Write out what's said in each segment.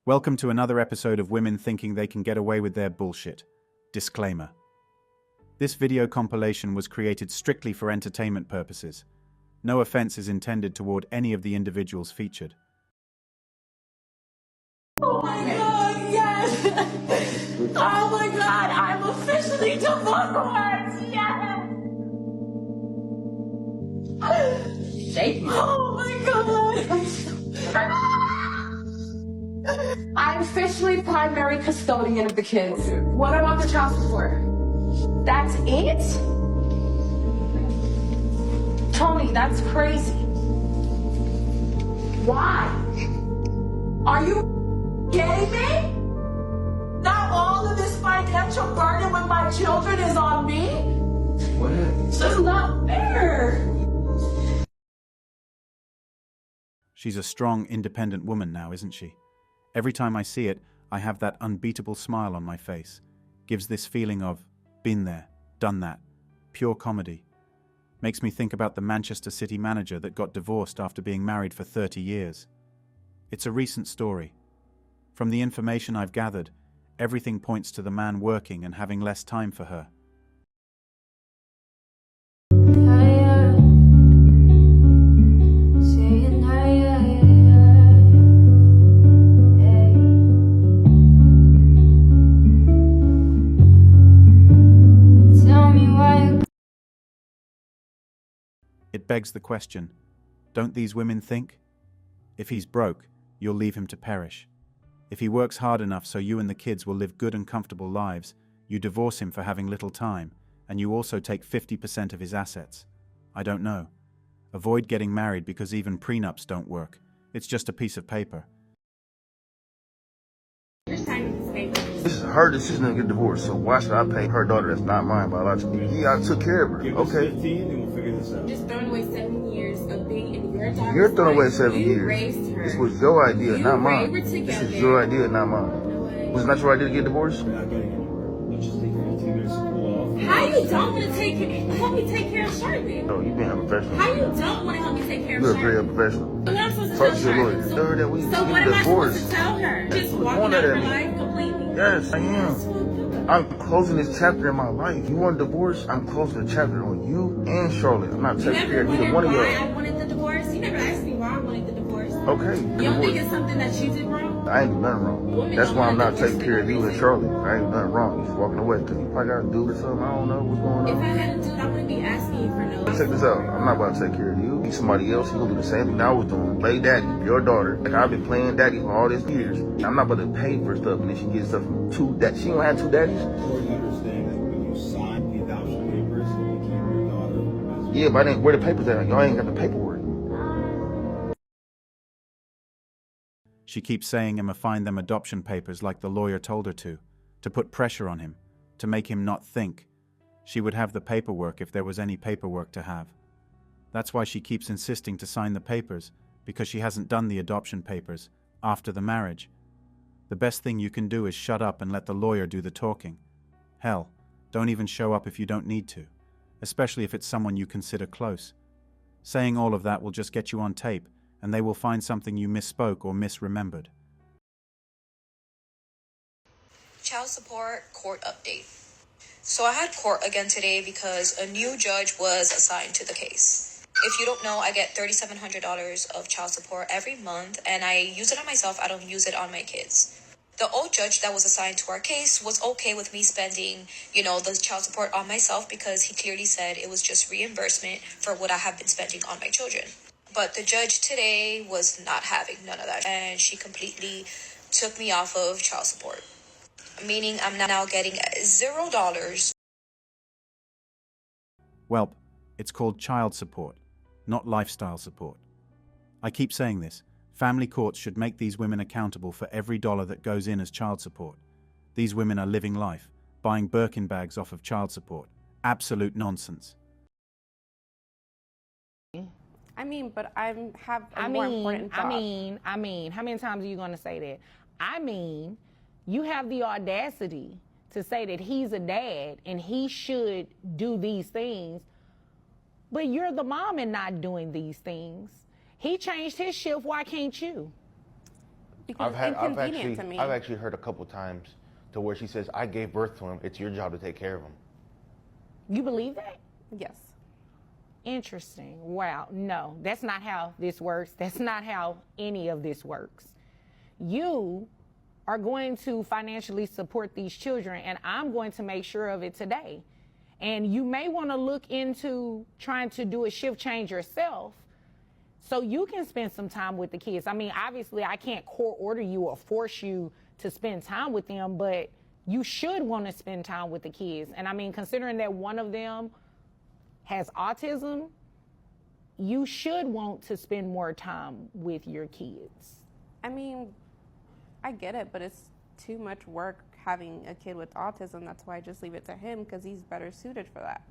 Welcome to another episode of Women Thinking They Can Get Away with Their Bullshit. Disclaimer. This video compilation was created strictly for entertainment purposes. No offense is intended toward any of the individuals featured. Oh my God, yes! Oh my God, I'm officially divorced! Yes! Shake it. Oh my God! I'm officially primary custodian of the kids. What do I want the child support? That's it? Tony, that's crazy. Why? Are you kidding me? Now all of this financial burden with my children is on me? What happened? This is not fair. She's a strong, independent woman now, isn't she? Every time I see it, I have that unbeatable smile on my face. Gives this feeling of, been there, done that. Pure comedy. Makes me think about the Manchester City manager that got divorced after being married for 30 years. It's a recent story. From the information I've gathered, everything points to the man working and having less time for her. It begs the question, don't these women think? If he's broke, you'll leave him to perish. If he works hard enough so you and the kids will live good and comfortable lives, you divorce him for having little time, and you also take 50% of his assets. I don't know. Avoid getting married because even prenups don't work. It's just a piece of paper. This is her decision to get divorced, so why should I pay her daughter that's not mine biologically? Yeah, I took care of her. Give us Okay. 15 and we'll figure this out. Just throwing away 7 years of being in your daughter's You're throwing away life. 7 You years. raised her. This was your idea, You not mine. were This together. is your idea, not mine. Was it not your idea to get divorced? We're not getting anywhere. Let's just take 15 minutes to cool off. How you don't want to help me take care of Charlotte? No, you being a professional. How you don't want to help me take care of You're a Charlotte? very professional. What am I supposed to Talk tell to your lawyer. Charlotte? Tell her that we So get what am I divorced. supposed to tell her? Just What's walking going out on her at me? life completely? Yes, I am. I'm closing this chapter in my life. You want a divorce? I'm closing a chapter on you and Charlotte. I'm not You taking care never of either wondered one of why y'all. I wanted the divorce? You never asked me why I wanted the divorce. Okay, You don't divorce. think it's something that you did wrong? I ain't do nothing wrong. Women That's don't why I'm want not a divorce taking care of for you no and Charlotte. I ain't do nothing wrong. You just walking away because you probably got a dude or something. I don't know what's going If on. I had a dude, I wouldn't be asking you for no. Check this out. I'm not about to take care of you. Be somebody else. You gonna do the same thing I was doing. Play daddy, your daughter. Like I've been playing daddy for all these years. I'm not about to pay for stuff and then she gets stuff from two that she don't have two daddies. Or you understand that when you sign the adoption papers, you became your daughter. Yeah, but I didn't. Where the papers at? Y'all ain't got the paperwork. She keeps saying I'ma find them adoption papers like the lawyer told her to put pressure on him, to make him not think. She would have the paperwork if there was any paperwork to have. That's why she keeps insisting to sign the papers, because she hasn't done the adoption papers after the marriage. The best thing you can do is shut up and let the lawyer do the talking. Hell, don't even show up if you don't need to, especially if it's someone you consider close. Saying all of that will just get you on tape, and they will find something you misspoke or misremembered. Child support court update. So I had court again today because a new judge was assigned to the case. If you don't know, I get $3,700 of child support every month, and I use it on myself. I don't use it on my kids. The old judge that was assigned to our case was okay with me spending, the child support on myself because he clearly said it was just reimbursement for what I have been spending on my children. But the judge today was not having none of that, and she completely took me off of child support, meaning I'm now getting $0. Welp, it's called child support, not lifestyle support. I keep saying this. Family courts should make these women accountable for every dollar that goes in as child support. These women are living life, buying Birkin bags off of child support. Absolute nonsense. I mean, but I have a more important thought. I mean, how many times are you going to say that? I mean, you have the audacity to say that he's a dad and he should do these things, but you're the mom and not doing these things. He changed his shift, why can't you? because it's inconvenient to me. I've actually heard a couple times to where she says, I gave birth to him. It's your job to take care of him. You believe that? Yes. Interesting. Wow. No, that's not how this works. That's not how any of this works. You are going to financially support these children, and I'm going to make sure of it today. And you may want to look into trying to do a shift change yourself so you can spend some time with the kids. I mean, obviously, I can't court order you or force you to spend time with them, but you should want to spend time with the kids. And I mean, considering that one of them has autism, you should want to spend more time with your kids. I mean, I get it, but it's too much work having a kid with autism. That's why I just leave it to him, because he's better suited for that.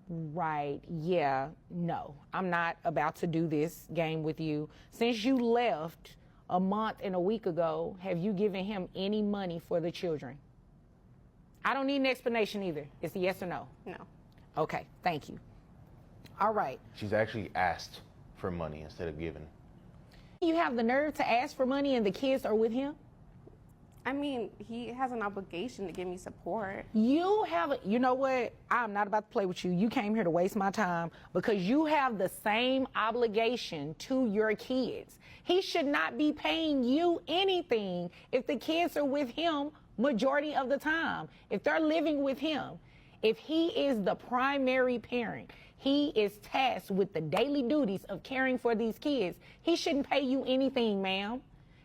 Right, yeah, no. I'm not about to do this game with you. Since you left a month and a week ago, have you given him any money for the children? I don't need an explanation either. It's a yes or no. No. Okay, thank you. All right. She's actually asked for money instead of giving. You have the nerve to ask for money and the kids are with him? I mean, he has an obligation to give me support. You know what? I'm not about to play with you. You came here to waste my time because you have the same obligation to your kids. He should not be paying you anything if the kids are with him majority of the time. If they're living with him, if he is the primary parent, he is tasked with the daily duties of caring for these kids. He shouldn't pay you anything, ma'am.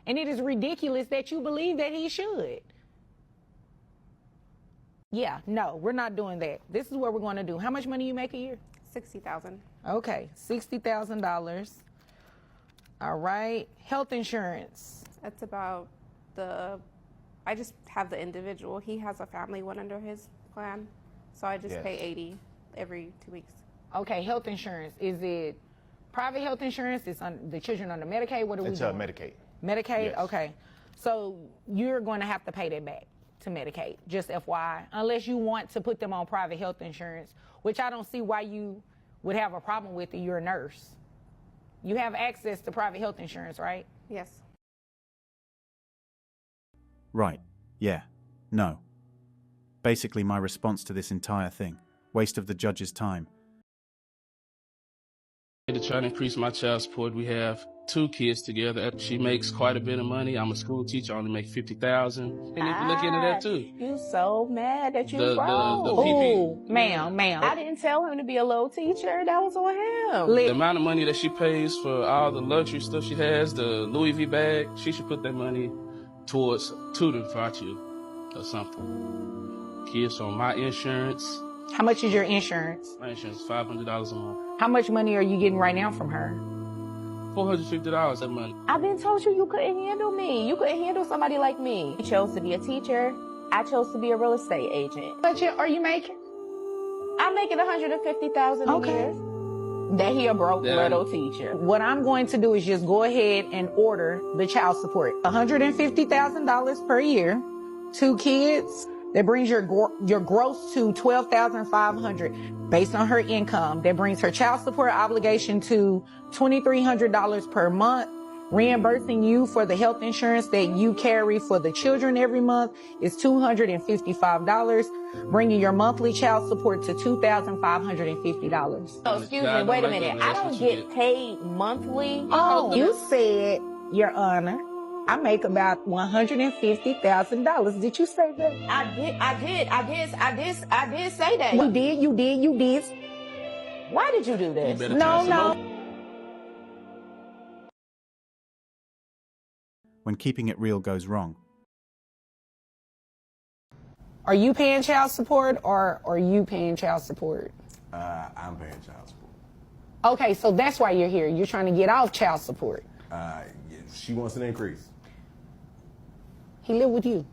And it is ridiculous that you believe that he should. Yeah, no, we're not doing that. This is what we're going to do. How much money you make a year? $60,000. Okay, $60,000. All right. Health insurance. That's about I just have the individual. He has a family one under his plan. So I just pay $80 every 2 weeks. Okay, health insurance. Is it private health insurance? Is the children under Medicaid? What are we doing? It's Medicaid. Medicaid? Yes. Okay. So you're going to have to pay that back to Medicaid, just FYI, unless you want to put them on private health insurance, which I don't see why you would have a problem with it. You're a nurse. You have access to private health insurance, right? Yes. Right. Yeah. No. Basically, my response to this entire thing. Waste of the judge's time. To try to increase my child support, we have 2 kids together. She makes quite a bit of money. I'm a school teacher. I only make $50,000. And if you look into that too. You so mad that you The broke. Oh, ma'am. I didn't tell him to be a little teacher. That was on him. The amount of money that she pays for all the luxury stuff she has, the Louis V bag, she should put that money towards tutoring for our children or something. Kids on my insurance. How much is your insurance? My insurance is $500 a month. How much money are you getting right now from her? $450 that month. I've been told you couldn't handle me. You couldn't handle somebody like me. You chose to be a teacher. I chose to be a real estate agent. What are you making? I'm making $150,000 a year. That he a broke little teacher. What I'm going to do is just go ahead and order the child support. $150,000 per year, 2 kids. That brings your gross to $12,500 based on her income. That brings her child support obligation to $2,300 per month. Reimbursing you for the health insurance that you carry for the children every month is $255, bringing your monthly child support to $2,550. Oh, excuse me, wait a minute. I don't get paid monthly. Oh, you said, Your Honor, I make about $150,000. Did you say that? I did say that. You did. Why did you do this? No. When keeping it real goes wrong. Are you paying child support or are you paying child support? I'm paying child support. Okay, so that's why you're here. You're trying to get off child support. She wants an increase. He live with you.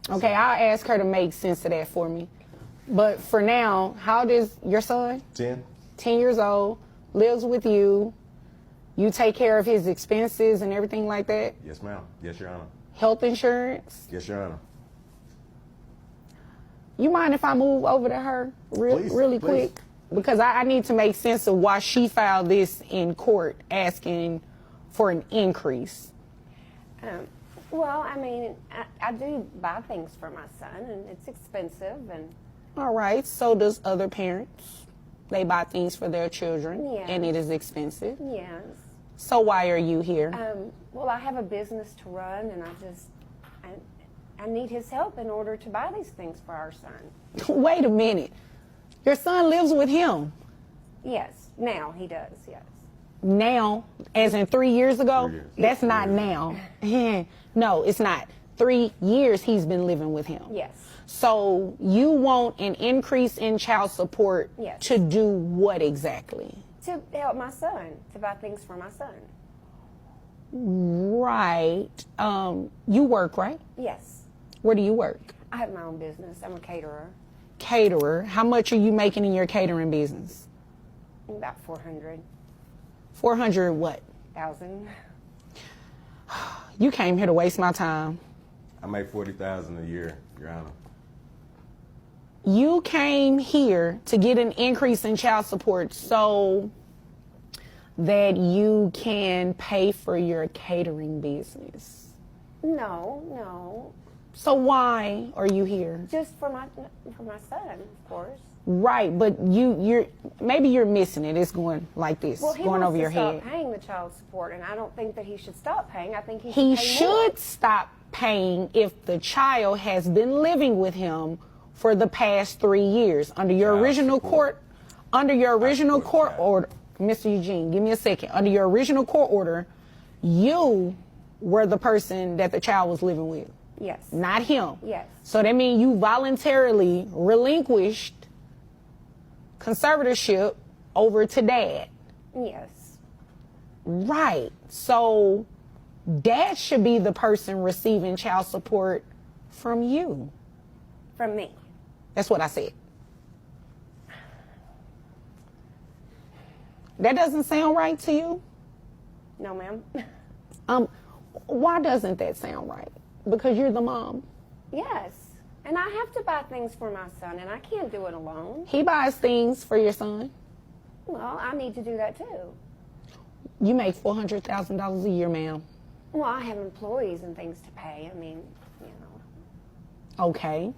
Okay, I'll ask her to make sense of that for me. But for now, how old is your son? 10. 10 years old, lives with you. You take care of his expenses and everything like that? Yes, ma'am. Yes, Your Honor. Health insurance? Yes, Your Honor. You mind if I move over to her really quick? Because I need to make sense of why she filed this in court asking for an increase. Well, I mean, I do buy things for my son, and it's expensive. And all right, so does other parents. They buy things for their children, Yes. and it is expensive. yes. So why are you here? Well, I have a business to run, and I need his help in order to buy these things for our son. Wait a minute. Your son lives with him Yes, now he does, yes. now, as in 3 years ago? 3 years. That's not now. No, it's not. 3 years he's been living with him. Yes. So you want an increase in child support Yes. to do what exactly? To help my son, to buy things for my son. Right. You work, right? Yes. Where do you work? I have my own business. I'm a caterer. Caterer. How much are you making in your catering business? About 400,000. 400 what? You came here to waste my time. I make $40,000 a year, Your Honor. You came here to get an increase in child support so that you can pay for your catering business. No. So why are you here? Just for my son, of course. Right, but you're maybe you're missing it. It's going like this, Well, he going wants over to your stop head. paying the child support, and I don't think that he should stop paying. I think he He should pay more. should stop paying if the child has been living with him for the past 3 years under your Child original support. court order. Mr. Eugene, give me a second. Under your original court order, you were the person that the child was living with, Yes. not him. Yes. So that means you voluntarily relinquished conservatorship over to dad. Yes. Right. So dad should be the person receiving child support from you. From me. That's what I said. That doesn't sound right to you? No, ma'am. Why doesn't that sound right? Because you're the mom. Yes. And I have to buy things for my son, and I can't do it alone. He buys things for your son. Well, I need to do that too. You make $400,000 a year, ma'am. Well, I have employees and things to pay. I mean, you know. Okay.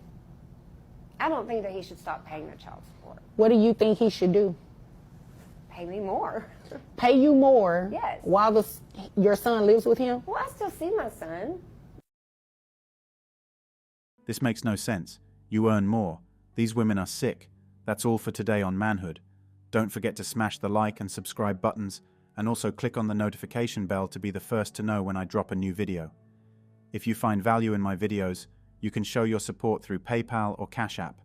I don't think that he should stop paying the child support. What do you think he should do? Pay me more. Pay you more Yes. while your son lives with him? Well, I still see my son. This makes no sense. You earn more. These women are sick. That's all for today on Manhood. Don't forget to smash the like and subscribe buttons, and also click on the notification bell to be the first to know when I drop a new video. If you find value in my videos, you can show your support through PayPal or Cash App.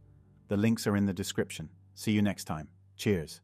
The links are in the description. See you next time. Cheers.